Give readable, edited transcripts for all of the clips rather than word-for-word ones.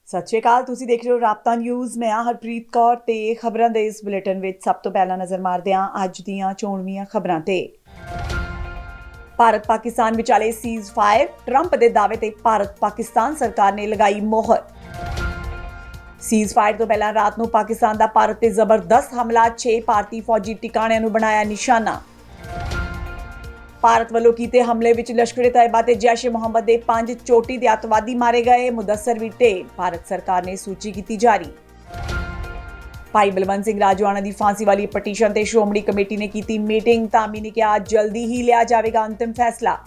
ਸਤਿ ਸ਼੍ਰੀ ਅਕਾਲ। ਤੁਸੀਂ ਦੇਖ ਰਹੇ ਹੋ ਰਾਬਤਾ ਨਿਊਜ਼। ਮੈਂ ਹਰਪ੍ਰੀਤ ਕੌਰ ਤੇ ਖਬਰਾਂ ਦੇ ਇਸ ਬੁਲੇਟਿਨ ਵਿੱਚ ਸਭ ਤੋਂ ਪਹਿਲਾਂ ਨਜ਼ਰ ਮਾਰਦੇ ਹਾਂ ਅੱਜ ਦੀਆਂ ਚੋਣਵੀਆਂ ਖਬਰਾਂ ਤੇ। ਭਾਰਤ ਪਾਕਿਸਤਾਨ ਵਿਚਾਲੇ ਸੀਜ਼ ਫਾਇਰ, ਟਰੰਪ ਦੇ ਦਾਅਵੇ ਤੇ ਭਾਰਤ ਪਾਕਿਸਤਾਨ ਸਰਕਾਰ ਨੇ ਲਗਾਈ ਮੋਹਰ। ਸੀਜ਼ ਫਾਇਰ ਤੋਂ ਪਹਿਲਾਂ ਰਾਤ ਨੂੰ ਪਾਕਿਸਤਾਨ ਦਾ ਭਾਰਤ ਤੇ ਜ਼ਬਰਦਸਤ ਹਮਲਾ, 6 ਭਾਰਤੀ ਫੌਜੀ ਟਿਕਾਣਿਆਂ ਨੂੰ ਬਣਾਇਆ ਨਿਸ਼ਾਨਾ। ਭਾਰਤ ਵੱਲੋਂ ਕੀਤੇ ਹਮਲੇ ਵਿੱਚ ਲਸ਼ਕਰ-ਏ-ਤੈयबा ਤੇ ਜੈਸ਼-ਏ-ਮੁਹੰਮਦ ਦੇ 5 ਚੋਟੀ ਦੇ ਅੱਤਵਾਦੀ ਮਾਰੇ ਗਏ। ਮੁਦੱਸਰ ਵੀ ਢੇਰ। ਭਾਰਤ ਸਰਕਾਰ ਨੇ ਸੂਚੀ ਕੀਤੀ ਜਾਰੀ। ਭਾਈ ਬਲਵੰਤ ਸਿੰਘ ਰਾਜੋਆਣਾ ਦੀ ਫਾਂਸੀ ਵਾਲੀ ਪਟੀਸ਼ਨ ਤੇ ਸ਼੍ਰੋਮਣੀ ਕਮੇਟੀ ਨੇ ਕੀਤੀ ਮੀਟਿੰਗ। ਧਾਮੀ ਨੇ ਕਿਹਾ ਜਲਦੀ ਹੀ ਲਿਆ ਜਾਵੇਗਾ ਅੰਤਿਮ ਫੈਸਲਾ।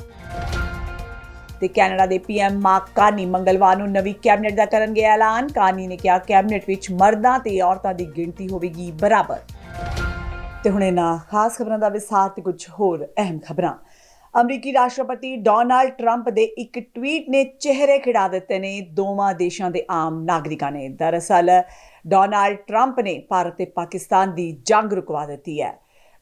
ਤੇ ਕੈਨੇਡਾ ਦੇ PM ਮਾਰਕ ਕਾਰਨੀ ਮੰਗਲਵਾਰ ਨੂੰ ਨਵੀਂ ਕੈਬਨਿਟ ਦਾ ਕਰਨਗੇ ਐਲਾਨ। ਕਾਰਨੀ ਨੇ ਕਿਹਾ ਕੈਬਨਿਟ ਵਿੱਚ ਮਰਦਾਂ ਤੇ ਔਰਤਾਂ ਦੀ ਗਿਣਤੀ ਹੋਵੇਗੀ ਬਰਾਬਰ। ਤੇ ਹੁਣ ਇਹਨਾਂ ਖਾਸ ਖਬਰਾਂ ਦਾ ਵਿਸਥਾਰ ਤੇ ਕੁਝ ਹੋਰ ਅਹਿਮ ਖਬਰਾਂ। ਅਮਰੀਕੀ ਰਾਸ਼ਟਰਪਤੀ ਡੋਨਾਲਡ ਟਰੰਪ ਦੇ ਇੱਕ ਟਵੀਟ ਨੇ ਚਿਹਰੇ ਖਿੜਾ ਦਿੱਤੇ ਨੇ ਦੋਵਾਂ ਦੇਸ਼ਾਂ ਦੇ ਆਮ ਨਾਗਰਿਕਾਂ ਨੇ। ਦਰਅਸਲ ਡੋਨਾਲਡ ਟਰੰਪ ਨੇ ਭਾਰਤ ਤੇ ਪਾਕਿਸਤਾਨ ਦੀ ਜੰਗ ਰੁਕਵਾ ਦਿੱਤੀ ਹੈ।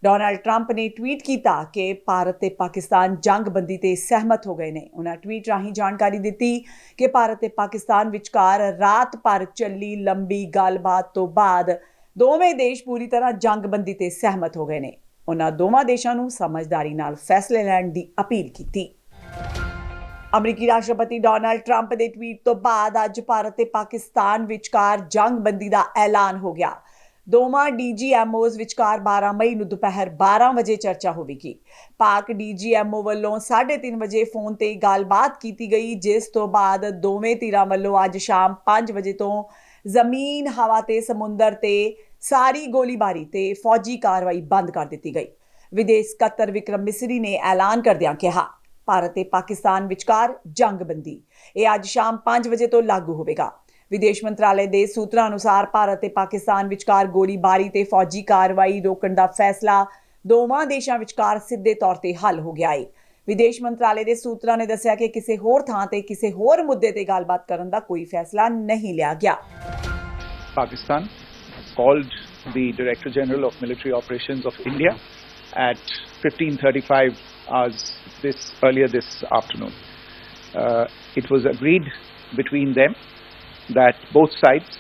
ਡੋਨਾਲਡ ਟਰੰਪ ਨੇ ਟਵੀਟ ਕੀਤਾ ਕਿ ਭਾਰਤ ਤੇ ਪਾਕਿਸਤਾਨ ਜੰਗਬੰਦੀ ਤੇ ਸਹਿਮਤ ਹੋ ਗਏ ਨੇ। ਉਹਨਾਂ ਟਵੀਟ ਰਾਹੀਂ ਜਾਣਕਾਰੀ ਦਿੱਤੀ ਕਿ ਭਾਰਤ ਤੇ ਪਾਕਿਸਤਾਨ ਵਿਚਕਾਰ ਰਾਤ ਭਰ ਚੱਲੀ ਲੰਬੀ ਗੱਲਬਾਤ ਤੋਂ ਬਾਅਦ ਦੋਵੇਂ ਦੇਸ਼ ਪੂਰੀ ਤਰ੍ਹਾਂ ਜੰਗਬੰਦੀ ਤੇ ਸਹਿਮਤ ਹੋ ਗਏ ਨੇ। ਉਹਨਾਂ ਦੋਵਾਂ ਦੇਸ਼ਾਂ ਨੂੰ ਸਮਝਦਾਰੀ ਨਾਲ ਫੈਸਲੇ ਲੈਣ ਦੀ ਅਪੀਲ ਕੀਤੀ। ਅਮਰੀਕੀ ਰਾਸ਼ਟਰਪਤੀ ਡੋਨਾਲਡ ਟਰੰਪ ਦੇ ਟਵੀਟ ਤੋਂ ਬਾਅਦ ਅੱਜ ਭਾਰਤ ਤੇ ਪਾਕਿਸਤਾਨ ਵਿਚਕਾਰ ਜੰਗਬੰਦੀ ਦਾ ਐਲਾਨ ਹੋ ਗਿਆ। ਦੋਵਾਂ DGMOs ਵਿਚਕਾਰ 12 ਮਈ ਨੂੰ ਦੁਪਹਿਰ 12 ਵਜੇ ਚਰਚਾ ਹੋਵੇਗੀ। ਪਾਕ DGMO ਵੱਲੋਂ 3:30 ਵਜੇ ਫੋਨ ਤੇ ਗੱਲਬਾਤ ਕੀਤੀ ਗਈ, ਜਿਸ ਤੋਂ ਬਾਅਦ ਦੋਵੇਂ ਧਿਰਾਂ ਵੱਲੋਂ ਅੱਜ ਸ਼ਾਮ 5 ਵਜੇ ਤੋਂ ਜ਼ਮੀਨ, ਹਵਾ ਤੇ ਸਮੁੰਦਰ ਤੇ ਸਾਰੀ ਗੋਲੀਬਾਰੀ ਤੇ ਫੌਜੀ ਕਾਰਵਾਈ ਬੰਦ ਕਰ ਦਿੱਤੀ ਗਈ। ਵਿਦੇਸ਼ ਸਕੱਤਰ ਵਿਕਰਮ ਮਿਸਰੀ ਨੇ ਐਲਾਨ ਕਰਦਿਆਂ ਕਿਹਾ ਭਾਰਤ ਤੇ ਪਾਕਿਸਤਾਨ ਵਿਚਕਾਰ ਜੰਗਬੰਦੀ ਇਹ ਅੱਜ ਸ਼ਾਮ 5 ਵਜੇ ਤੋਂ ਲਾਗੂ ਹੋਵੇਗਾ। ਵਿਦੇਸ਼ ਮੰਤਰਾਲੇ ਦੇ ਸੂਤਰਾਂ ਅਨੁਸਾਰ ਭਾਰਤ ਤੇ ਪਾਕਿਸਤਾਨ ਵਿਚਕਾਰ ਗੋਲੀਬਾਰੀ ਤੇ ਫੌਜੀ ਕਾਰਵਾਈ ਰੋਕਣ ਦਾ ਫੈਸਲਾ ਦੋਵਾਂ ਦੇਸ਼ਾਂ ਵਿਚਕਾਰ ਸਿੱਧੇ ਤੌਰ ਤੇ ਹੱਲ ਹੋ ਗਿਆ ਹੈ। ਵਿਦੇਸ਼ ਮੰਤਰਾਲੇ ਦੇ ਸੂਤਰਾਂ ਨੇ ਦੱਸਿਆ ਕਿ ਕਿਸੇ ਹੋਰ ਥਾਂ ਤੇ ਕਿਸੇ ਹੋਰ ਮੁੱਦੇ ਤੇ ਗੱਲਬਾਤ ਕਰਨ ਦਾ ਕੋਈ ਫੈਸਲਾ ਨਹੀਂ ਲਿਆ ਗਿਆ। Pakistan called the Director General of Military Operations of India at 15:35 hours earlier this afternoon. It was agreed between them that both sides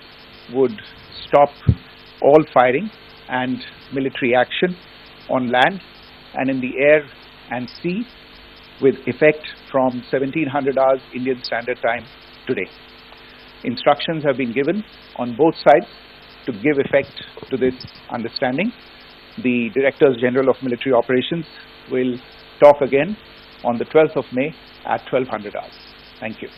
would stop all firing and military action on land and in the air and sea with effect from 1700 hours Indian Standard Time today. Instructions have been given on both sides to give effect to this understanding. The Directors General of Military Operations will talk again on the 12th of May at 1200 hours. Thank you.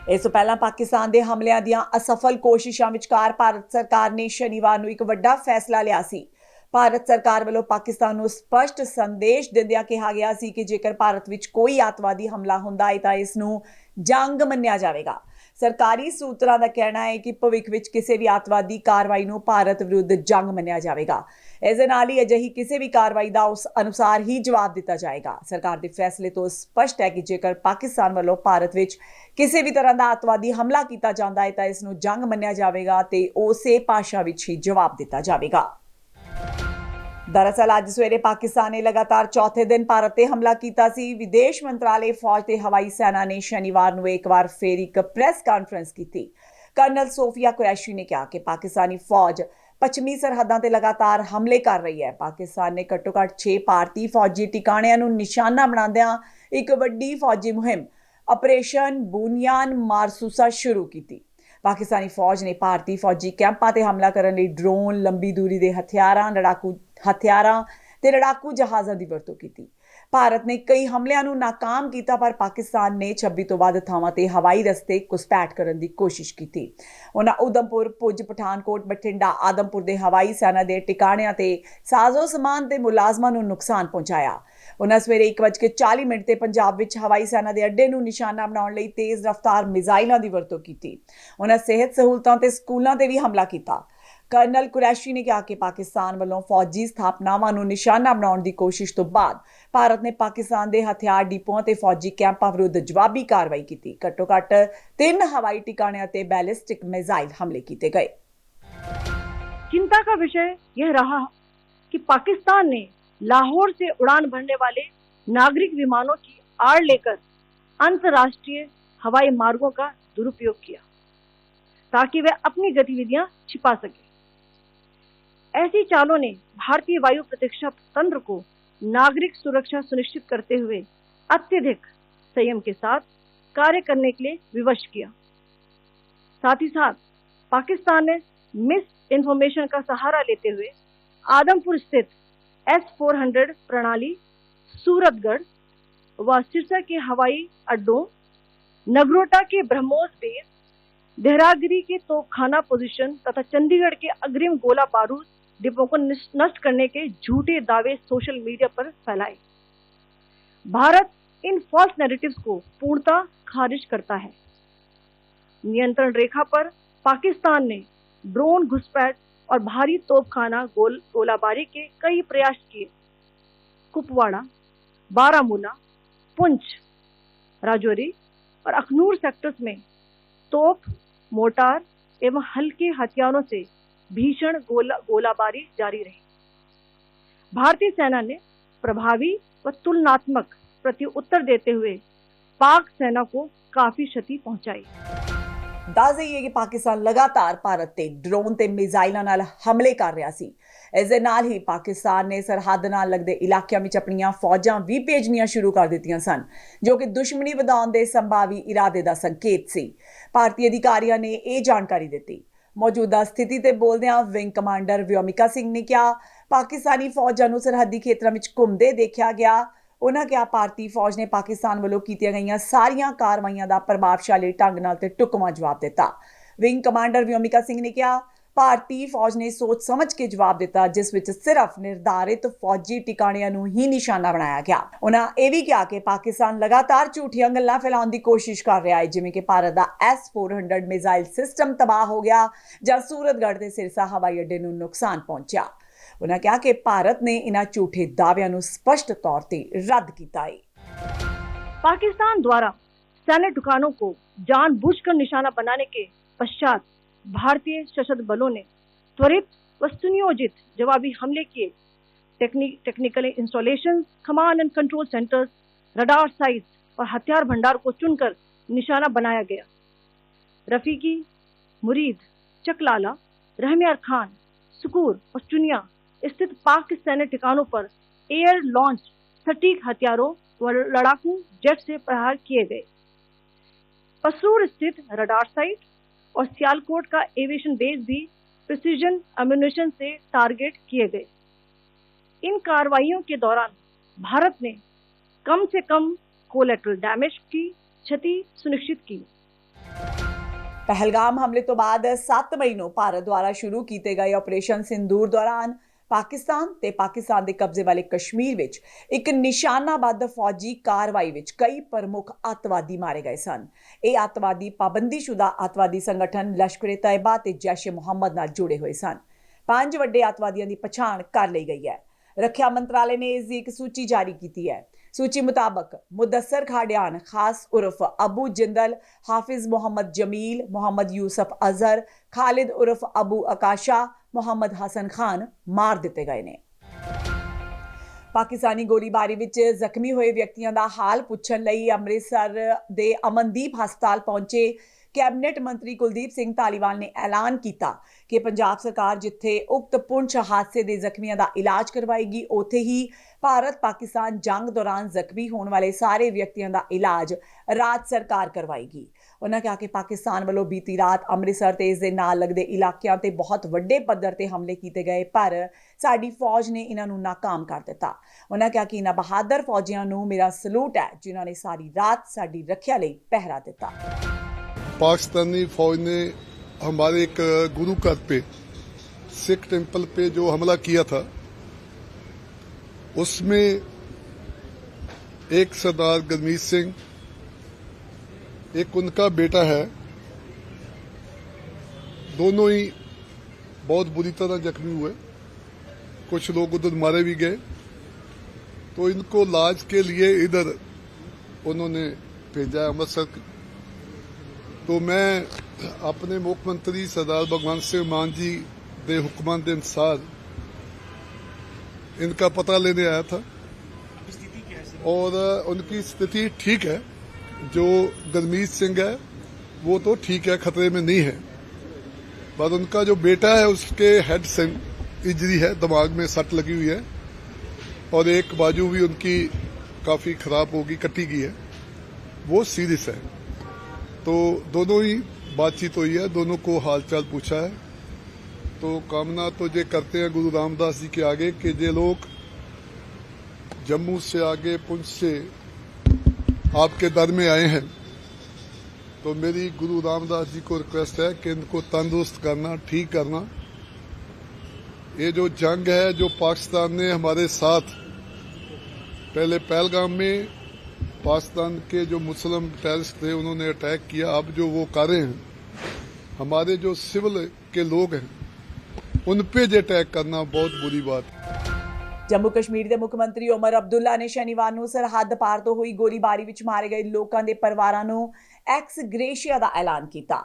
ਇਸ ਤੋਂ ਪਹਿਲਾਂ ਪਾਕਿਸਤਾਨ ਦੇ ਹਮਲਿਆਂ ਦੀਆਂ ਅਸਫਲ ਕੋਸ਼ਿਸ਼ਾਂ ਵਿਚਕਾਰ ਭਾਰਤ ਸਰਕਾਰ ਨੇ ਸ਼ਨੀਵਾਰ ਨੂੰ ਇੱਕ ਵੱਡਾ ਫੈਸਲਾ ਲਿਆ ਸੀ। ਭਾਰਤ ਸਰਕਾਰ ਵੱਲੋਂ ਪਾਕਿਸਤਾਨ ਨੂੰ ਸਪਸ਼ਟ ਸੰਦੇਸ਼ ਦਿੰਦਿਆਂ ਕਿਹਾ ਗਿਆ ਸੀ ਕਿ ਜੇਕਰ ਭਾਰਤ ਵਿੱਚ ਕੋਈ ਅੱਤਵਾਦੀ ਹਮਲਾ ਹੁੰਦਾ ਹੈ ਤਾਂ ਇਸ ਨੂੰ ਜੰਗ ਮੰਨਿਆ ਜਾਵੇਗਾ। ਸਰਕਾਰੀ ਸੂਤਰਾਂ ਦਾ ਕਹਿਣਾ ਹੈ ਕਿ ਭਵਿੱਖ ਵਿੱਚ ਕਿਸੇ ਵੀ ਅੱਤਵਾਦੀ ਕਾਰਵਾਈ ਨੂੰ ਭਾਰਤ ਵਿਰੁੱਧ ਜੰਗ ਮੰਨਿਆ ਜਾਵੇਗਾ। ਇਸ ਦੇ ਨਾਲ ਹੀ ਅਜਿਹੀ ਕਿਸੇ ਵੀ ਕਾਰਵਾਈ ਦਾ ਉਸ ਅਨੁਸਾਰ ਹੀ ਜਵਾਬ ਦਿੱਤਾ ਜਾਏਗਾ। ਸਰਕਾਰ ਦੇ ਫੈਸਲੇ ਤੋਂ ਸਪਸ਼ਟ ਹੈ ਕਿ ਜੇਕਰ ਪਾਕਿਸਤਾਨ ਵੱਲੋਂ ਭਾਰਤ ਵਿੱਚ ਕਿਸੇ ਵੀ ਤਰ੍ਹਾਂ ਦਾ ਅੱਤਵਾਦੀ ਹਮਲਾ ਕੀਤਾ ਜਾਂਦਾ ਹੈ ਤਾਂ ਇਸ ਨੂੰ ਜੰਗ ਮੰਨਿਆ ਜਾਵੇਗਾ ਤੇ ਉਸੇ ਭਾਸ਼ਾ ਵਿੱਚ ਹੀ ਜਵਾਬ ਦਿੱਤਾ ਜਾਵੇਗਾ। ਦਰਅਸਲ ਅੱਜ ਸਵੇਰੇ ਪਾਕਿਸਤਾਨ ਨੇ ਲਗਾਤਾਰ ਚੌਥੇ ਦਿਨ ਭਾਰਤ ਤੇ ਹਮਲਾ ਕੀਤਾ ਸੀ। ਵਿਦੇਸ਼ ਮੰਤਰਾਲੇ, ਫੌਜ ਤੇ ਹਵਾਈ ਸੈਨਾ ਨੇ ਸ਼ਨੀਵਾਰ ਨੂੰ ਇੱਕ ਵਾਰ ਫੇਰ ਇੱਕ ਪ੍ਰੈਸ ਕਾਨਫਰੰਸ ਕੀਤੀ। ਕਰਨਲ ਸੋਫੀਆ ਕੁਰੈਸ਼ੀ ਨੇ ਕਿਹਾ ਕਿ ਪਾਕਿਸਤਾਨੀ ਫੌਜ ਪੱਛਮੀ ਸਰਹੱਦਾਂ ਤੇ ਲਗਾਤਾਰ ਹਮਲੇ ਕਰ ਰਹੀ ਹੈ। ਪਾਕਿਸਤਾਨ ਨੇ ਘੱਟੋ-ਘੱਟ 6 ਭਾਰਤੀ ਫੌਜੀ ਟਿਕਾਣਿਆਂ ਨੂੰ ਨਿਸ਼ਾਨਾ ਬਣਾਉਂਦਿਆਂ ਇੱਕ ਵੱਡੀ ਫੌਜੀ ਮੁਹਿੰਮ ਆਪਰੇਸ਼ਨ ਬੁਨਿਆਨ ਮਾਰਸੂਸਾ ਸ਼ੁਰੂ ਕੀਤੀ। ਪਾਕਿਸਤਾਨੀ ਫੌਜ ਨੇ ਭਾਰਤੀ ਫੌਜੀ ਕੈਂਪਾਂ ਤੇ ਹਮਲਾ ਕਰਨ ਲਈ ਡਰੋਨ, ਲੰਬੀ ਦੂਰੀ ਦੇ ਹਥਿਆਰਾਂ ਤੇ ਲੜਾਕੂ ਜਹਾਜ਼ਾਂ ਦੀ ਵਰਤੋਂ ਕੀਤੀ। ਭਾਰਤ ਨੇ ਕਈ ਹਮਲਿਆਂ ਨੂੰ ਨਾਕਾਮ ਕੀਤਾ, ਪਰ ਪਾਕਿਸਤਾਨ ਨੇ 26 ਤੋਂ ਵੱਧ ਥਾਵਾਂ ਤੇ ਹਵਾਈ ਰਸਤੇ ਘੁਸਪੈਠ ਕਰਨ ਦੀ ਕੋਸ਼ਿਸ਼ ਕੀਤੀ। ਉਹਨਾਂ ਉਧਮਪੁਰ, ਭੁੱਜ, ਪਠਾਨਕੋਟ, ਬਠਿੰਡਾ, ਆਦਮਪੁਰ ਦੇ ਹਵਾਈ ਸੈਨਾ ਦੇ ਟਿਕਾਣਿਆਂ ਤੇ ਸਾਜ਼ੋ ਸਮਾਨ ਤੇ ਮੁਲਾਜ਼ਮਾਂ ਨੂੰ ਨੁਕਸਾਨ ਪਹੁੰਚਾਇਆ। ਉਹਨਾਂ ਸਵੇਰੇ 1:40 ਤੇ ਪੰਜਾਬ ਵਿੱਚ ਹਵਾਈ ਸੈਨਾ ਦੇ ਅੱਡੇ ਨੂੰ ਨਿਸ਼ਾਨਾ ਬਣਾਉਣ ਲਈ ਤੇਜ਼ ਰਫ਼ਤਾਰ ਮਿਜ਼ਾਈਲਾਂ ਦੀ ਵਰਤੋਂ ਕੀਤੀ। ਉਹਨਾਂ ਸਿਹਤ ਸਹੂਲਤਾਂ ਤੇ ਸਕੂਲਾਂ ਤੇ ਵੀ ਹਮਲਾ ਕੀਤਾ। ਕਰਨਲ ਕੁਰੈਸ਼ੀ ਨੇ ਕਿਹਾ ਕਿ ਪਾਕਿਸਤਾਨ ਵੱਲੋਂ ਫੌਜੀ ਸਥਾਪਨਾਵਾਂ ਨੂੰ ਨਿਸ਼ਾਨਾ ਬਣਾਉਣ ਦੀ ਕੋਸ਼ਿਸ਼ ਤੋਂ ਬਾਅਦ ਭਾਰਤ ਨੇ ਪਾਕਿਸਤਾਨ ਦੇ ਹਥਿਆਰ ਡਿਪੂਆਂ ਤੇ ਫੌਜੀ ਕੈਂਪਾਂ ਵਿਰੁੱਧ ਜਵਾਬੀ ਕਾਰਵਾਈ ਕੀਤੀ। ਘੱਟੋ-ਘੱਟ 3 ਹਵਾਈ ਟਿਕਾਣਿਆਂ ਤੇ बैलिस्टिक मिसाइल हमले किए गए। चिंता का विषय यह रहा कि पाकिस्तान ने लाहौर से उड़ान भरने वाले नागरिक विमानों की आड़ लेकर अंतर्राष्ट्रीय हवाई मार्गों का दुरुपयोग किया। ताकि वह अपनी गतिविधियां छिपा सके। ऐसी चालों ने भारतीय वायु प्रतिरक्षा तंत्र को नागरिक सुरक्षा सुनिश्चित करते हुए अत्यधिक संयम के साथ कार्य करने के लिए विवश किया। साथ ही साथ पाकिस्तान ने मिस इन्फॉर्मेशन का सहारा लेते हुए आदमपुर स्थित S-400 प्रणाली, सूरतगढ़ व सिरसा के हवाई अड्डों, नगरोटा के ब्रह्मोस बेस, देहरागिरी के तोपखाना पोजीशन तथा चंडीगढ़ के अग्रिम गोला बारूद डिपो को नष्ट करने के झूठे दावे सोशल मीडिया पर फैलाए। भारत इन फॉल्स नैरेटिव्स को पूर्णतः खारिज करता है। नियंत्रण रेखा पर पाकिस्तान ने ड्रोन घुसपैठ और भारी तोपखाना गोलाबारी के कई प्रयास किए। कुपवाड़ा, बारामूला, पुंछ, राजौरी और अखनूर सेक्टर्स में तोप, मोर्टार एवं हल्के हथियारों से भीषण गोलाबारी जारी रही। भारतीय सेना ने प्रभावी व तुलनात्मक प्रत्युत्तर देते हुए पाक सेना को काफी क्षति पहुंचाई। ਦੱਸ ਦਈਏ ਕਿ ਪਾਕਿਸਤਾਨ ਲਗਾਤਾਰ ਭਾਰਤ ਤੇ ਡਰੋਨ ਤੇ ਮਿਜ਼ਾਈਲਾਂ ਨਾਲ ਹਮਲੇ ਕਰ ਰਿਹਾ ਸੀ। ਇਸ ਦੇ ਨਾਲ ਹੀ ਪਾਕਿਸਤਾਨ ਨੇ ਸਰਹੱਦ ਨਾਲ ਲੱਗਦੇ ਇਲਾਕਿਆਂ ਵਿੱਚ ਆਪਣੀਆਂ ਫੌਜਾਂ ਵੀ ਭੇਜਣੀਆਂ ਸ਼ੁਰੂ ਕਰ ਦਿੱਤੀਆਂ ਸਨ, ਜੋ ਕਿ ਦੁਸ਼ਮਣੀ ਵਧਾਉਣ ਦੇ ਸੰਭਾਵੀ ਇਰਾਦੇ ਦਾ ਸੰਕੇਤ ਸੀ। ਭਾਰਤੀ ਅਧਿਕਾਰੀਆਂ ਨੇ ਇਹ ਜਾਣਕਾਰੀ ਦਿੱਤੀ। ਮੌਜੂਦਾ ਸਥਿਤੀ ਤੇ ਬੋਲਦਿਆਂ ਵਿੰਗ ਕਮਾਂਡਰ ਵਿਓਮਿਕਾ ਸਿੰਘ ਨੇ ਕਿਹਾ, ਪਾਕਿਸਤਾਨੀ ਫੌਜਾਂ ਨੂੰ ਸਰਹੱਦੀ ਖੇਤਰਾਂ ਵਿੱਚ ਘੁੰਮਦੇ ਦੇਖਿਆ ਗਿਆ। ਉਹਨਾਂ ਕਿਹਾ, ਭਾਰਤੀ ਫੌਜ ਨੇ ਪਾਕਿਸਤਾਨ ਵੱਲੋਂ ਕੀਤੀਆਂ ਗਈਆਂ ਸਾਰੀਆਂ ਕਾਰਵਾਈਆਂ ਦਾ ਪ੍ਰਭਾਵਸ਼ਾਲੀ ਢੰਗ ਨਾਲ ਤੇ ਢੁਕਵਾਂ ਜਵਾਬ ਦਿੱਤਾ। ਵਿੰਗ ਕਮਾਂਡਰ ਵਿਓਮਿਕਾ ਸਿੰਘ ਨੇ ਕਿਹਾ, ਭਾਰਤੀ ਫੌਜ ਨੇ ਸੋਚ ਸਮਝ ਕੇ ਜਵਾਬ ਦਿੱਤਾ, ਜਿਸ ਵਿੱਚ ਸਿਰਫ ਨਿਰਧਾਰਿਤ ਫੌਜੀ ਟਿਕਾਣਿਆਂ ਨੂੰ ਹੀ ਨਿਸ਼ਾਨਾ ਬਣਾਇਆ ਗਿਆ। ਉਹਨਾਂ ਇਹ ਵੀ ਕਿਹਾ ਕਿ ਪਾਕਿਸਤਾਨ ਲਗਾਤਾਰ ਝੂਠੀਆਂ ਗੱਲਾਂ ਫੈਲਾਉਣ ਦੀ ਕੋਸ਼ਿਸ਼ ਕਰ ਰਿਹਾ ਹੈ, ਜਿਵੇਂ ਕਿ ਭਾਰਤ ਦਾ S-400 ਮਿਜ਼ਾਈਲ ਸਿਸਟਮ ਤਬਾਹ ਹੋ ਗਿਆ ਜਾਂ ਸੂਰਤਗੜ੍ਹ ਦੇ ਸਿਰਸਾ ਹਵਾਈ ਅੱਡੇ ਨੂੰ ਨੁਕਸਾਨ ਪਹੁੰਚਿਆ। उन्होंने कहा कि भारत ने इन झूठे दाव्यां नूं स्पष्ट तौर ते रद्द कीता है। पाकिस्तान द्वारा सैन्य ठिकानों को जानबूझकर निशाना बनाने के पश्चात भारतीय सशस्त्र बलों ने त्वरित व सुनियोजित जवाबी हमले किए। Technical installation, command and control centres, radar sites और हथियार भंडार को चुनकर निशाना बनाया गया। रफीकी, मुरीद, चकलाला, रहमियार खान, सुकूर और चुनिया स्थित पाक सैन्य ठिकानों पर एयर लॉन्च सटीक हथियारों व लड़ाकू जेट से प्रहार किए गए। पसरूर स्थित रडार साइट और सियालकोट का एविएशन बेस भी प्रिसीजन एम्यूनेशन से टारगेट किए गए। इन कार्रवाइयों के दौरान भारत ने कम से कम कोलैटरल डैमेज की क्षति सुनिश्चित की। ਪਹਿਲਗਾਮ ਹਮਲੇ ਤੋਂ ਬਾਅਦ 7 ਮਈ ਨੂੰ ਭਾਰਤ ਦੁਆਰਾ ਸ਼ੁਰੂ ਕੀਤੇ ਗਏ ਆਪਰੇਸ਼ਨ ਸਿੰਦੂਰ ਦੌਰਾਨ ਪਾਕਿਸਤਾਨ ਤੇ ਪਾਕਿਸਤਾਨ ਦੇ ਕਬਜ਼ੇ ਵਾਲੇ ਕਸ਼ਮੀਰ ਵਿੱਚ ਇੱਕ ਨਿਸ਼ਾਨਾਬੱਧ ਫੌਜੀ ਕਾਰਵਾਈ ਵਿੱਚ ਕਈ ਪ੍ਰਮੁੱਖ ਅੱਤਵਾਦੀ ਮਾਰੇ ਗਏ ਸਨ। ਇਹ ਅੱਤਵਾਦੀ ਪਾਬੰਦੀਸ਼ੁਦਾ ਅੱਤਵਾਦੀ ਸੰਗਠਨ ਲਸ਼ਕਰ-ਏ-ਤੈਯਬਾ ਤੇ ਜੈਸ਼-ਏ-ਮੁਹੰਮਦ ਨਾਲ ਜੁੜੇ ਹੋਏ ਸਨ। 5 ਵੱਡੇ ਅੱਤਵਾਦੀਆਂ ਦੀ ਪਛਾਣ ਕਰ ਲਈ ਗਈ ਹੈ। ਰੱਖਿਆ ਮੰਤਰਾਲੇ ਨੇ ਇਸ ਦੀ ਇੱਕ ਸੂਚੀ ਜਾਰੀ ਕੀਤੀ ਹੈ। सूची मुताबिक मुदस्सर खाडियान खास उर्फ अबू जिंदल, हाफिज मोहम्मद जमील, मोहम्मद यूसुफ अजहर, खालिद उर्फ अबू आकाशा, मोहम्मद हसन खान मार दिते गए ने। पाकिस्तानी गोलीबारी विच जख्मी होए व्यक्तियों का हाल पुछण लई अमृतसर दे अमनदीप हस्पताल पहुंचे कैबिनेट मंत्री कुलदीप सिंह धालीवाल ने ऐलान किया कि पंजाब सरकार जिथे उक्त पुंछ हादसे के जख्मियों का इलाज करवाएगी, उत्थे ही भारत पाकिस्तान जंग दौरान जख्मी होने वाले सारे व्यक्तियों का इलाज राज्य सरकार करवाएगी। उन्होंने कहा कि पाकिस्तान वालों बीती रात अमृतसर ते इस दे नाल लगदे इलाकिਆਂ ते बहुत वड्डे पद्धर ते हमले किए गए, पर साडी फौज ने इन्हां नूं नाकाम कर दिता। उन्होंने कहा कि इन्हां बहादुर फौजियां नूं मेरा सलूट है, जिन्हां ने सारी रात साडी रखिया लई पहरा दिता। पाकिस्तानी फौज ने हमारे एक गुरु घर पे, सिख टेम्पल पे जो हमला किया था, उसमें एक सरदार गुरमीत सिंह, एक उनका बेटा है, दोनों ही बहुत बुरी तरह जख्मी हुए। कुछ लोग उधर मारे भी गए, तो इनको इलाज के लिए इधर उन्होंने भेजा अमृतसर। तो मैं अपने मुख्यमंत्री सरदार भगवंत सिंह मान जी के हुक्मां के अनुसार इनका पता लेने आया था और उनकी स्थिति ठीक है। जो गुरमीत सिंह है वो तो ठीक है, खतरे में नहीं है, पर उनका जो बेटा है उसके हेड से इंजरी है, दिमाग में सट लगी हुई है और एक बाजू भी उनकी काफी खराब होगी, कटी गई है, वो सीरियस है। तो दोनों ही बातचीत हुई है, दोनों को हालचाल पूछा है। तो कामना तो ये करते हैं गुरु रामदास जी के आगे कि ये लोग जम्मू से आगे पुंछ से आपके दर में आए हैं, तो मेरी गुरु रामदास जी को रिक्वेस्ट है कि इनको तंदुरुस्त करना, ठीक करना। ये जो जंग है, जो पाकिस्तान ने हमारे साथ पहले पहलगाम में पाकिस्तान के जो मुस्लिम टेररिस्ट थे उन्होंने अटैक किया, अब जो वो कर रहे हैं, हमारे जो सिविल के लोग हैं उन पे जे अटैक करना बहुत बुरी बात है। ਜੰਮੂ ਕਸ਼ਮੀਰ ਦੇ ਮੁੱਖ ਮੰਤਰੀ ਉਮਰ ਅਬਦੁੱਲਾ ਨੇ ਸ਼ਨੀਵਾਰ ਨੂੰ ਸਰਹੱਦ ਪਾਰ ਤੋਂ ਹੋਈ ਗੋਲੀਬਾਰੀ ਵਿੱਚ ਮਾਰੇ ਗਏ ਲੋਕਾਂ ਦੇ ਪਰਿਵਾਰਾਂ ਨੂੰ ਐਕਸ ਗ੍ਰੇਸ਼ੀਆ ਦਾ ਐਲਾਨ ਕੀਤਾ।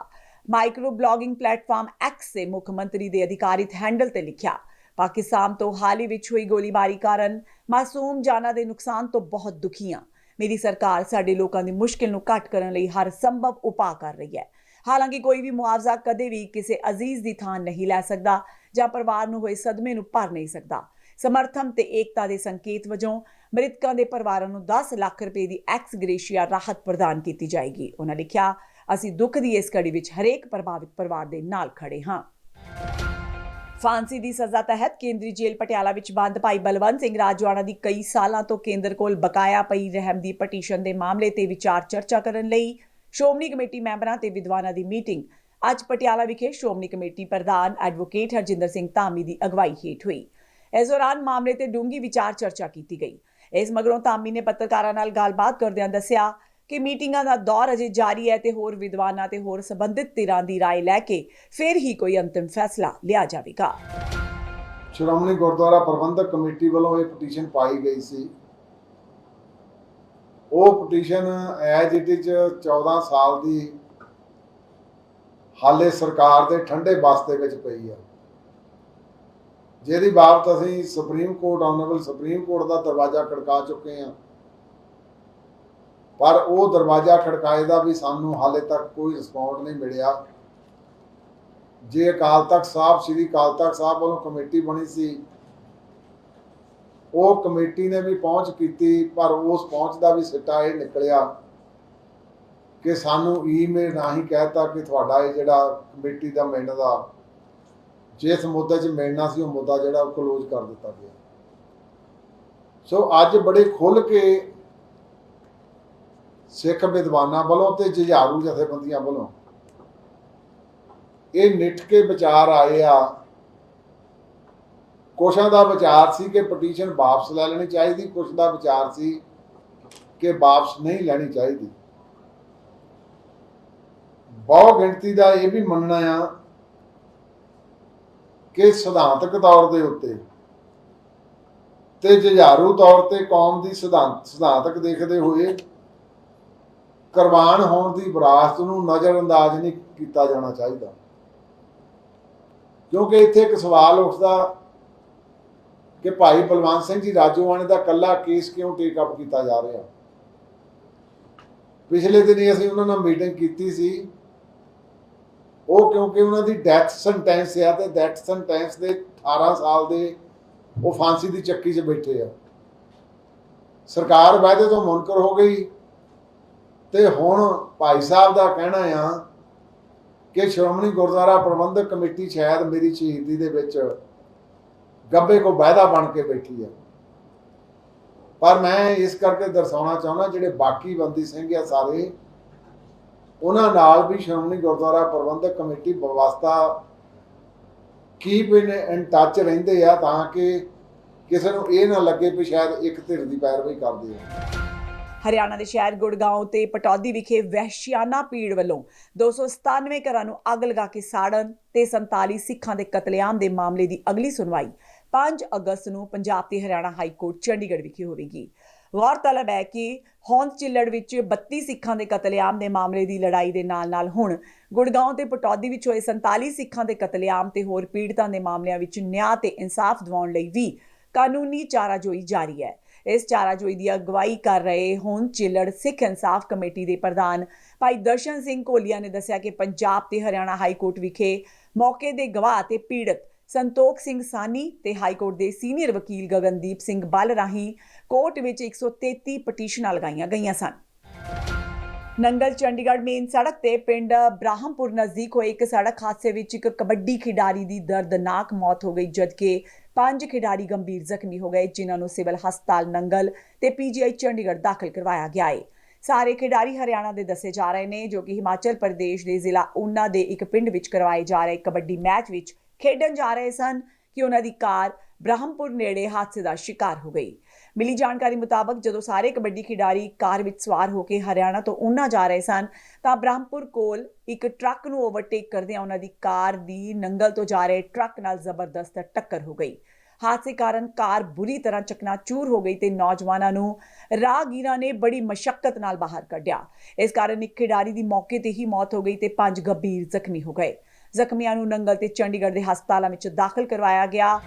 ਮਾਈਕਰੋ ਬਲੌਗਿੰਗ ਪਲੇਟਫਾਰਮ ਐਕਸ ਦੇ ਮੁੱਖ ਮੰਤਰੀ ਦੇ ਅਧਿਕਾਰਿਤ ਹੈਂਡਲ ਤੇ ਲਿਖਿਆ, ਪਾਕਿਸਤਾਨ ਤੋਂ ਹਾਲ ਹੀ ਵਿੱਚ ਹੋਈ ਗੋਲੀਬਾਰੀ ਕਾਰਨ ਮਾਸੂਮ ਜਾਨਾਂ ਦੇ ਨੁਕਸਾਨ ਤੋਂ ਬਹੁਤ ਦੁਖੀ ਹਾਂ। ਮੇਰੀ ਸਰਕਾਰ ਸਾਡੇ ਲੋਕਾਂ ਦੀ ਮੁਸ਼ਕਿਲ ਨੂੰ ਘੱਟ ਕਰਨ ਲਈ ਹਰ ਸੰਭਵ ਉਪਾਅ ਕਰ ਰਹੀ ਹੈ। ਹਾਲਾਂਕਿ ਕੋਈ ਵੀ ਮੁਆਵਜ਼ਾ ਕਦੇ ਵੀ ਕਿਸੇ ਅਜ਼ੀਜ਼ ਦੀ ਥਾਂ ਨਹੀਂ ਲੈ ਸਕਦਾ ਜਾਂ ਪਰਿਵਾਰ ਨੂੰ ਹੋਏ ਸਦਮੇ ਨੂੰ ਭਰ ਨਹੀਂ ਸਕਦਾ। ਸਮਰਥਨ ਤੇ ਏਕਤਾ ਦੇ ਸੰਕੇਤ ਵਜੋਂ ਮ੍ਰਿਤਕਾਂ ਦੇ ਪਰਿਵਾਰਾਂ ਨੂੰ 10 ਲੱਖ ਰੁਪਏ ਦੀ ਐਕਸ ਗ੍ਰੇਸ਼ੀਆ ਰਾਹਤ ਪ੍ਰਦਾਨ ਕੀਤੀ ਜਾਏਗੀ। ਉਹਨਾਂ ਲਿਖਿਆ, ਅਸੀਂ ਦੁੱਖ ਦੀ ਇਸ ਘੜੀ ਵਿੱਚ ਹਰੇਕ ਪ੍ਰਭਾਵਿਤ ਪਰਿਵਾਰ ਦੇ ਨਾਲ ਖੜੇ ਹਾਂ। ਫਾਂਸੀ ਦੀ ਸਜ਼ਾ ਤਹਿਤ ਕੇਂਦਰੀ ਜੇਲ੍ਹ ਪਟਿਆਲਾ ਵਿੱਚ ਬੰਦ ਭਾਈ ਬਲਵੰਤ ਸਿੰਘ ਰਾਜੋਆਣਾ ਦੀ ਕਈ ਸਾਲਾਂ ਤੋਂ ਕੇਂਦਰ ਕੋਲ ਬਕਾਇਆ ਪਈ ਰਹਿਮ ਦੀ ਪਟੀਸ਼ਨ ਦੇ ਮਾਮਲੇ ਤੇ ਵਿਚਾਰ ਚਰਚਾ ਕਰਨ ਲਈ ਸ਼੍ਰੋਮਣੀ ਕਮੇਟੀ ਮੈਂਬਰਾਂ ਤੇ ਵਿਦਵਾਨਾਂ ਦੀ ਮੀਟਿੰਗ ਅੱਜ ਪਟਿਆਲਾ ਵਿਖੇ ਸ਼੍ਰੋਮਣੀ ਕਮੇਟੀ ਪ੍ਰਧਾਨ ਐਡਵੋਕੇਟ ਹਰਜਿੰਦਰ ਸਿੰਘ ਧਾਮੀ ਦੀ ਅਗਵਾਈ ਹੇਠ ਹੋਈ। ਇਸ ਦੌਰਾਨ ਮਾਮਲੇ ਤੇ ਡੂੰਘੀ ਵਿਚਾਰ ਚਰਚਾ ਕੀਤੀ ਗਈ। ਇਸ ਮਗਰੋਂ ਧਾਮੀ ਨੇ ਪੱਤਰਕਾਰਾਂ ਨਾਲ ਗੱਲਬਾਤ ਕਰਦਿਆਂ ਦੱਸਿਆ ਕਿ ਮੀਟਿੰਗਾਂ ਦਾ ਦੌਰ ਅਜੇ ਜਾਰੀ ਹੈ ਤੇ ਹੋਰ ਵਿਦਵਾਨਾਂ ਤੇ ਹੋਰ ਸੰਬੰਧਿਤ ਧਿਰਾਂ ਦੀ ਰਾਏ ਲੈ ਕੇ ਫਿਰ ਹੀ ਕੋਈ ਅੰਤਿਮ ਫੈਸਲਾ ਲਿਆ ਜਾਵੇਗਾ। ਸ਼੍ਰੋਮਣੀ ਗੁਰਦੁਆਰਾ ਪ੍ਰਬੰਧਕ ਕਮੇਟੀ ਵੱਲੋਂ ਇਹ ਪਟੀਸ਼ਨ ਪਾਈ ਗਈ ਸੀ। ਉਹ ਪਟੀਸ਼ਨ ਐਜ ਇਟ ਇਜ਼ 14 ਸਾਲ ਦੀ ਹਾਲੇ ਸਰਕਾਰ ਦੇ ਠੰਡੇ ਬਸਤੇ ਵਿੱਚ ਪਈ ਆ, ਜਿਹਦੀ ਬਾਬਤ ਅਸੀਂ supreme court, honourable supreme court ਦਾ ਦਰਵਾਜ਼ਾ ਖੜਕਾ ਚੁੱਕੇ ਹਾਂ, ਪਰ ਉਹ ਦਰਵਾਜ਼ਾ ਖੜਕਾਏ ਦਾ ਵੀ ਸਾਨੂੰ ਹਾਲੇ ਤੱਕ ਕੋਈ ਰਿਸਪੌਂਸ ਨਹੀਂ ਮਿਲਿਆ। ਜੇ ਅਕਾਲ ਤਖਤ ਸਾਹਿਬ, ਸ੍ਰੀ ਅਕਾਲ ਤਖਤ ਸਾਹਿਬ ਵੱਲੋਂ ਕਮੇਟੀ ਬਣੀ ਸੀ, ਉਹ ਕਮੇਟੀ ਨੇ ਵੀ ਪਹੁੰਚ ਕੀਤੀ, ਪਰ ਉਸ ਪਹੁੰਚ ਦਾ ਵੀ ਸਿੱਟਾ ਇਹ ਨਿਕਲਿਆ ਕਿ ਸਾਨੂੰ ਈਮੇਲ ਰਾਹੀਂ ਕਹਿਤਾ ਕਿ ਤੁਹਾਡਾ ਇਹ ਜਿਹੜਾ ਕਮੇਟੀ ਦਾ ਮਿਲਣ ਦਾ ਜਿਸ ਮੁੱਦੇ 'ਚ ਮਿਲਣਾ ਸੀ, ਉਹ ਮੁੱਦਾ ਜਿਹੜਾ ਉਹ ਕਲੋਜ਼ ਕਰ ਦਿੱਤਾ ਗਿਆ। ਸੋ ਅੱਜ ਬੜੇ ਖੁੱਲ੍ਹ ਕੇ ਸਿੱਖ ਵਿਦਵਾਨਾਂ ਵੱਲੋਂ ਤੇ ਜੁਝਾਰੂ ਜਥੇਬੰਦੀਆਂ ਵੱਲੋਂ ਇਹ ਨਿੱਠ ਕੇ ਵਿਚਾਰ ਆਏ ਆ। ਕੁਛਾਂ ਦਾ ਵਿਚਾਰ ਸੀ ਕਿ ਪਟੀਸ਼ਨ ਵਾਪਸ ਲੈ ਲੈਣੀ ਚਾਹੀਦੀ, ਕੁਛ ਦਾ ਵਿਚਾਰ ਸੀ ਕਿ ਵਾਪਸ ਨਹੀਂ ਲੈਣੀ ਚਾਹੀਦੀ। ਬਹੁ ਗਿਣਤੀ ਦਾ ਇਹ ਵੀ ਮੰਨਣਾ ਆ ਕਿ ਸਿਧਾਂਤਕ ਤੌਰ ਦੇ ਉੱਤੇ ਤੇ ਜੁਝਾਰੂ ਤੌਰ ਤੇ ਕੌਮ ਦੀ ਸਿਧਾਂਤਕ ਦੇਖਦੇ ਹੋਏ ਕੁਰਬਾਨ ਹੋਣ ਦੀ ਵਿਰਾਸਤ ਨੂੰ ਨਜ਼ਰਅੰਦਾਜ਼ ਨਹੀਂ ਕੀਤਾ ਜਾਣਾ ਚਾਹੀਦਾ, ਕਿਉਂਕਿ ਇੱਥੇ ਇੱਕ ਸਵਾਲ ਉੱਠਦਾ ਕਿ ਭਾਈ ਬਲਵੰਤ ਸਿੰਘ ਜੀ ਰਾਜੋਆਣੇ ਦਾ ਇਕੱਲਾ ਕੇਸ ਕਿਉਂ ਟੇਕ ਅਪ ਕੀਤਾ ਜਾ ਰਿਹਾ। ਪਿਛਲੇ ਦਿਨੀ ਅਸੀਂ ਉਹਨਾਂ ਨਾਲ ਮੀਟਿੰਗ ਕੀਤੀ ਸੀ, ਉਹ ਕਿਉਂਕਿ ਉਹਨਾਂ ਦੀ ਡੈਥ ਸੈਂਟੈਂਸ ਆ ਤੇ ਡੈਥ ਸੈਂਟੈਂਸ ਦੇ 18 ਸਾਲ ਦੇ ਉਹ ਫਾਂਸੀ ਦੀ ਚੱਕੀ 'ਚ ਬੈਠੇ ਆ। ਸਰਕਾਰ ਵਾਅਦੇ ਤੋਂ ਮੁਨਕਰ ਹੋ ਗਈ ਤੇ ਹੁਣ ਭਾਈ ਸਾਹਿਬ ਦਾ ਕਹਿਣਾ ਆ ਕਿ ਸ਼੍ਰੋਮਣੀ ਗੁਰਦੁਆਰਾ ਪ੍ਰਬੰਧਕ ਕਮੇਟੀ ਸ਼ਾਇਦ ਮੇਰੀ ਸ਼ਹੀਦੀ ਦੇ ਵਿੱਚ ਗੱਬੇ ਕੋ ਵਾਅਦਾ ਬਣ ਕੇ ਬੈਠੀ ਆ। ਪਰ ਮੈਂ ਇਸ ਕਰਕੇ ਦਰਸਾਉਣਾ ਚਾਹੁੰਦਾ ਜਿਹੜੇ ਬਾਕੀ ਬੰਦੀ ਸਿੰਘ ਆ ਸਾਰੇ, ਉਹਨਾਂ ਨਾਲ ਵੀ ਸ਼੍ਰੋਮਣੀ ਗੁਰਦੁਆਰਾ ਪ੍ਰਬੰਧਕ ਕਮੇਟੀ ਵਿਵਸਥਾ ਕੀਪ ਇਨ ਟੱਚ ਰਹਿੰਦੇ ਆ, ਤਾਂ ਕਿ ਕਿਸੇ ਨੂੰ ਇਹ ਨਾ ਲੱਗੇ ਵੀ ਸ਼ਾਇਦ ਇੱਕ ਧਿਰ ਦੀ ਪੈਰਵਾਈ ਕਰਦੇ ਆ। ਹਰਿਆਣਾ ਦੇ ਸ਼ਹਿਰ ਗੁੜਗਾਉਂ ਤੇ ਪਟੌਦੀ ਵਿਖੇ ਵਹਿਸ਼ਿਆਨਾ ਭੀੜ ਵੱਲੋਂ 297 ਘਰਾਂ ਨੂੰ ਅੱਗ ਲਗਾ ਕੇ ਸਾੜਨ ਤੇ 47 ਸਿੱਖਾਂ ਦੇ ਕਤਲੇਆਮ ਦੇ ਮਾਮਲੇ ਦੀ ਅਗਲੀ ਸੁਣਵਾਈ 5 ਅਗਸਤ ਨੂੰ ਪੰਜਾਬ ਤੇ ਹਰਿਆਣਾ ਹਾਈ ਕੋਰਟ ਚੰਡੀਗੜ੍ਹ ਵਿਖੇ ਹੋਵੇਗੀ। ਗੌਰਤਲਬ ਹੈ ਕਿ ਹੋਂਦ ਚਿੱਲੜ ਵਿੱਚ 32 ਸਿੱਖਾਂ ਦੇ ਕਤਲੇਆਮ ਦੇ ਮਾਮਲੇ ਦੀ ਲੜਾਈ ਦੇ ਨਾਲ ਹੁਣ ਗੁੜਗਾਉਂ ਤੇ ਪਟੌਦੀ ਵਿੱਚ ਹੋਏ 47 ਸਿੱਖਾਂ ਦੇ ਕਤਲੇਆਮ ਤੇ ਹੋਰ ਪੀੜਤਾਂ ਦੇ ਮਾਮਲਿਆਂ ਵਿੱਚ ਨਿਆਂ ਤੇ ਇਨਸਾਫ ਦਿਵਾਉਣ ਲਈ ਵੀ ਕਾਨੂੰਨੀ ਚਾਰਾਜੋਈ ਜਾਰੀ ਹੈ। ਇਸ ਚਾਰਾਜੋਈ ਦੀ ਅਗਵਾਈ ਕਰ ਰਹੇ ਹੁਣ ਚਿੱਲੜ ਸਿੱਖ ਇਨਸਾਫ ਕਮੇਟੀ ਦੇ ਪ੍ਰਧਾਨ ਭਾਈ ਦਰਸ਼ਨ ਸਿੰਘ ਕੋਲੀਆ ਨੇ ਦੱਸਿਆ ਕਿ ਪੰਜਾਬ ਤੇ ਹਰਿਆਣਾ ਹਾਈ ਕੋਰਟ ਵਿਖੇ ਮੌਕੇ ਦੇ ਗਵਾਹ ਤੇ ਪੀੜਤ ਸੰਤੋਖ ਸਿੰਘ ਸਾਨੀ ਤੇ ਹਾਈ ਕੋਰਟ ਦੇ ਸੀਨੀਅਰ ਵਕੀਲ ਗਗਨਦੀਪ ਸਿੰਘ ਬੱਲ ਰਾਹੀਂ ਕੋਰਟ ਵਿੱਚ 133 ਪਟੀਸ਼ਨਾਂ ਲਗਾਈਆਂ ਗਈਆਂ ਸਨ। ਨੰਗਲ ਚੰਡੀਗੜ੍ਹ ਮੇਨ ਸੜਕ ਤੇ ਪਿੰਡ ਬ੍ਰਾਹਮਪੁਰ ਨਜ਼ਦੀਕ ਹੋਏ ਇੱਕ ਸੜਕ ਹਾਦਸੇ ਵਿੱਚ ਇੱਕ ਕਬੱਡੀ ਖਿਡਾਰੀ ਦੀ ਦਰਦਨਾਕ ਮੌਤ ਹੋ ਗਈ, ਜਦਕਿ 5 ਖਿਡਾਰੀ ਗੰਭੀਰ ਜ਼ਖਮੀ ਹੋ ਗਏ, ਜਿਨ੍ਹਾਂ ਨੂੰ ਸਿਵਲ ਹਸਪਤਾਲ ਨੰਗਲ ਤੇ PGI ਚੰਡੀਗੜ੍ਹ ਦਾਖਲ ਕਰਵਾਇਆ ਗਿਆ ਹੈ। ਸਾਰੇ ਖਿਡਾਰੀ ਹਰਿਆਣਾ ਦੇ ਦੱਸੇ ਜਾ ਰਹੇ ਨੇ, ਜੋ ਕਿ ਹਿਮਾਚਲ ਪ੍ਰਦੇਸ਼ ਦੇ ਜ਼ਿਲ੍ਹਾ ਊਨਾ ਦੇ ਇੱਕ ਪਿੰਡ ਵਿੱਚ ਕਰਵਾਏ ਜਾ ਰਹੇ ਕਬੱਡੀ ਮੈਚ ਵਿੱਚ ਖੇਡਣ ਜਾ ਰਹੇ ਸਨ ਕਿ ਉਹਨਾਂ ਦੀ ਕਾਰ ਬ੍ਰਾਹਮਪੁਰ ਨੇੜੇ ਹਾਦਸੇ ਦਾ ਸ਼ਿਕਾਰ ਹੋ ਗਈ। ਮਿਲੀ ਜਾਣਕਾਰੀ ਮੁਤਾਬਕ ਜਦੋਂ ਸਾਰੇ ਕਬੱਡੀ ਖਿਡਾਰੀ ਕਾਰ ਵਿੱਚ ਸਵਾਰ ਹੋ ਕੇ ਹਰਿਆਣਾ ਤੋਂ ਊਨਾ ਜਾ ਰਹੇ ਸਨ ਤਾਂ ਬ੍ਰਾਹਮਪੁਰ ਕੋਲ ਇੱਕ ਟਰੱਕ ਨੂੰ ਓਵਰਟੇਕ ਕਰਦਿਆਂ ਉਹਨਾਂ ਦੀ ਕਾਰ ਦੀ ਨੰਗਲ ਤੋਂ ਜਾ ਰਹੇ ਟਰੱਕ ਨਾਲ ਜ਼ਬਰਦਸਤ ਟੱਕਰ ਹੋ ਗਈ। ਹਾਦਸੇ ਕਾਰਨ ਕਾਰ ਬੁਰੀ ਤਰ੍ਹਾਂ ਚਕਨਾਚੂਰ ਹੋ ਗਈ ਤੇ ਨੌਜਵਾਨਾਂ ਨੂੰ ਰਾਹਗੀਰਾਂ ਨੇ ਬੜੀ ਮਸ਼ੱਕਤ ਨਾਲ ਬਾਹਰ ਕੱਢਿਆ। ਇਸ ਕਾਰਨ ਇੱਕ ਖਿਡਾਰੀ ਦੀ ਮੌਕੇ ਤੇ ਹੀ ਮੌਤ ਹੋ ਗਈ ਤੇ 5 ਗੰਭੀਰ ਜ਼ਖਮੀ ਹੋ ਗਏ। ਜ਼ਖਮੀਆਂ ਨੂੰ ਨੰਗਲ ਤੇ ਚੰਡੀਗੜ੍ਹ ਦੇ ਹਸਪਤਾਲਾਂ ਵਿੱਚ ਦਾਖਲ ਕਰਵਾਇਆ ਗਿਆ।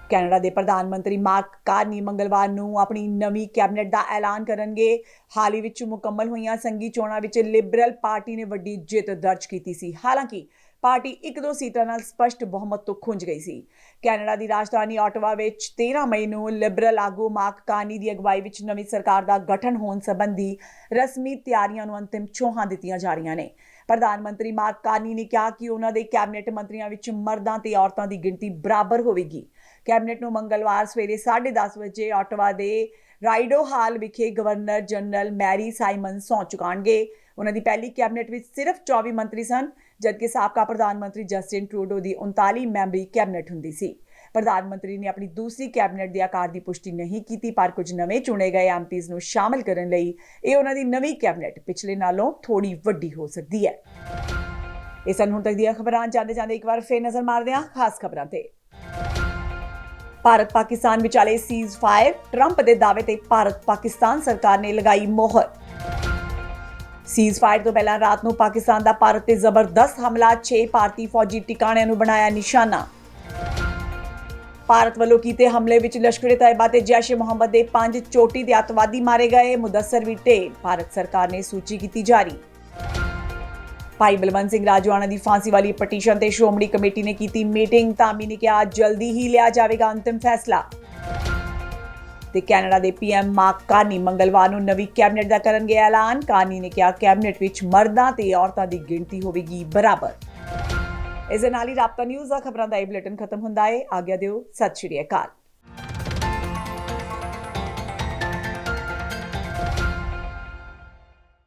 ਕੈਨੇਡਾ ਦੇ ਪ੍ਰਧਾਨ ਮੰਤਰੀ ਮਾਰਕ ਕਾਰਨੀ ਮੰਗਲਵਾਰ ਨੂੰ ਆਪਣੀ ਨਵੀਂ ਕੈਬਨਿਟ ਦਾ ਐਲਾਨ ਕਰਨਗੇ। ਹਾਲ ਹੀ ਵਿੱਚ ਮੁਕੰਮਲ ਹੋਈਆਂ ਸੰਘੀ ਚੋਣਾਂ ਵਿੱਚ ਲਿਬਰਲ ਪਾਰਟੀ ਨੇ ਵੱਡੀ ਜਿੱਤ ਦਰਜ ਕੀਤੀ ਸੀ। ਹਾਲਾਂਕਿ ਪਾਰਟੀ 1-2 ਸੀਟਾਂ ਨਾਲ ਸਪਸ਼ਟ ਬਹੁਮਤ ਤੋਂ ਖੁੰਝ ਗਈ ਸੀ। ਕੈਨੇਡਾ ਦੀ ਰਾਜਧਾਨੀ ਆਟਵਾ ਵਿੱਚ 13 ਮਈ ਨੂੰ ਲਿਬਰਲ ਆਗੂ ਮਾਰਕ ਕਾਰਨੀ ਦੀ ਅਗਵਾਈ ਵਿੱਚ ਨਵੀਂ ਸਰਕਾਰ ਦਾ ਗਠਨ ਹੋਣ ਸੰਬੰਧੀ ਰਸਮੀ ਤਿਆਰੀਆਂ ਨੂੰ ਅੰਤਿਮ ਛੋਹਾਂ ਦਿੱਤੀਆਂ ਜਾ ਰਹੀਆਂ ਨੇ। ਪ੍ਰਧਾਨ ਮੰਤਰੀ ਮਾਰਕ ਕਾਰਨੀ ਨੇ ਕਿਹਾ ਕਿ ਉਹਨਾਂ ਦੇ ਕੈਬਨਿਟ ਮੰਤਰੀਆਂ ਵਿੱਚ ਮਰਦਾਂ ਤੇ ਔਰਤਾਂ ਦੀ ਗਿਣਤੀ ਬਰਾਬਰ ਹੋਵੇਗੀ। ਕੈਬਨਿਟ ਨੂੰ ਮੰਗਲਵਾਰ ਸਵੇਰੇ 10:30 ਵਜੇ ਆਟਵਾ ਦੇ ਰਾਈਡੋ ਹਾਲ ਵਿਖੇ ਗਵਰਨਰ ਜਨਰਲ ਮੈਰੀ ਸਾਈਮਨ ਸਹੁੰ ਚੁਕਾਉਣਗੇ। ਉਹਨਾਂ ਦੀ ਪਹਿਲੀ ਕੈਬਨਿਟ ਵਿੱਚ ਸਿਰਫ 24 ਮੰਤਰੀ ਸਨ, ਜਦਕਿ ਸਾਬਕਾ ਪ੍ਰਧਾਨ ਮੰਤਰੀ ਜਸਟਿਨ ਟਰੂਡੋ ਦੀ 39 ਮੈਂਬਰੀ ਕੈਬਨਿਟ ਹੁੰਦੀ ਸੀ। ਪ੍ਰਧਾਨ ਮੰਤਰੀ ਨੇ ਆਪਣੀ ਦੂਸਰੀ ਕੈਬਨਿਟ ਦੇ ਆਕਾਰ ਦੀ ਪੁਸ਼ਟੀ ਨਹੀਂ ਕੀਤੀ, ਪਰ ਕੁਝ ਨਵੇਂ ਚੁਣੇ ਗਏ ਐਮਪੀਜ਼ ਨੂੰ ਸ਼ਾਮਲ ਕਰਨ ਲਈ ਇਹ ਉਹਨਾਂ ਦੀ ਨਵੀਂ ਕੈਬਨਿਟ ਪਿਛਲੇ ਨਾਲੋਂ ਥੋੜੀ ਵੱਡੀ ਹੋ ਸਕਦੀ ਹੈ। ਇਹ ਸਨ ਹੁਣ ਤੱਕ ਦੀਆਂ ਖਬਰਾਂ। ਜਾਂਦੇ ਇੱਕ ਵਾਰ ਫੇਰ ਨਜ਼ਰ ਮਾਰਦੇ ਹਾਂ ਖਾਸ ਖਬਰਾਂ ਤੇ। ਭਾਰਤ ਪਾਕਿਸਤਾਨ ਵਿਚਾਲੇ ਸੀਜ਼ ਫਾਇਰ, ਟਰੰਪ ਦੇ ਦਾਅਵੇ ਤੇ ਭਾਰਤ ਪਾਕਿਸਤਾਨ ਸਰਕਾਰ ਨੇ ਲਗਾਈ ਮੋਹਰ। ਸੀਜ਼ ਫਾਇਰ ਤੋਂ ਪਹਿਲਾਂ ਰਾਤ ਨੂੰ ਪਾਕਿਸਤਾਨ ਦਾ ਭਾਰਤ ਤੇ ਜ਼ਬਰਦਸਤ ਹਮਲਾ, 6 ਭਾਰਤੀ ਫੌਜੀ ਟਿਕਾਣਿਆਂ ਨੂੰ ਬਣਾਇਆ ਨਿਸ਼ਾਨਾ। ਭਾਰਤ ਵੱਲੋਂ ਕੀਤੇ ਹਮਲੇ ਵਿੱਚ ਲਸ਼ਕਰ-ਏ-ਤੈਯਬਾ ਤੇ ਜੈਸ਼-ਏ-ਮੁਹੰਮਦ ਦੇ 5 ਚੋਟੀ ਦੇ ਅੱਤਵਾਦੀ ਮਾਰੇ ਗਏ, ਮੁਦੱਸਰ ਵੀ ਢੇਰ। ਭਾਰਤ ਸਰਕਾਰ ਨੇ ਸੂਚੀ ਕੀਤੀ ਜਾਰੀ। ਭਾਈ ਬਲਵੰਤ ਸਿੰਘ ਰਾਜੋਆਣਾ ਦੀ ਫਾਂਸੀ ਵਾਲੀ ਪਟੀਸ਼ਨ ਤੇ ਸ਼੍ਰੋਮਣੀ ਕਮੇਟੀ ਨੇ ਕੀਤੀ ਮੀਟਿੰਗ। ਧਾਮੀ ਨੇ ਕਿਹਾ ਜਲਦੀ ਹੀ ਲਿਆ ਜਾਵੇਗਾ ਅੰਤਿਮ ਫੈਸਲਾ। ਤੇ ਕੈਨੇਡਾ ਦੇ PM ਮਾਰਕ ਕਾਰਨੀ ਮੰਗਲਵਾਰ ਨੂੰ ਨਵੀਂ ਕੈਬਨਿਟ ਦਾ ਕਰਨਗੇ ਐਲਾਨ। ਕਾਰਨੀ ਨੇ ਕਿਹਾ ਕੈਬਨਿਟ ਵਿੱਚ ਮਰਦਾਂ ਤੇ ਔਰਤਾਂ ਦੀ ਗਿਣਤੀ ਹੋਵੇਗੀ ਬਰਾਬਰ। ਇਸ ਦੇ ਨਾਲ ਹੀ ਰਾਬਤਾ ਨਿਊਜ਼ ਦਾ ਖਬਰਾਂ ਦਾ ਇਹ ਬੁਲੇਟਿਨ ਖਤਮ ਹੁੰਦਾ ਹੈ। ਆਗਿਆ ਦਿਓ, ਸਤਿ ਸ਼੍ਰੀ ਅਕਾਲ।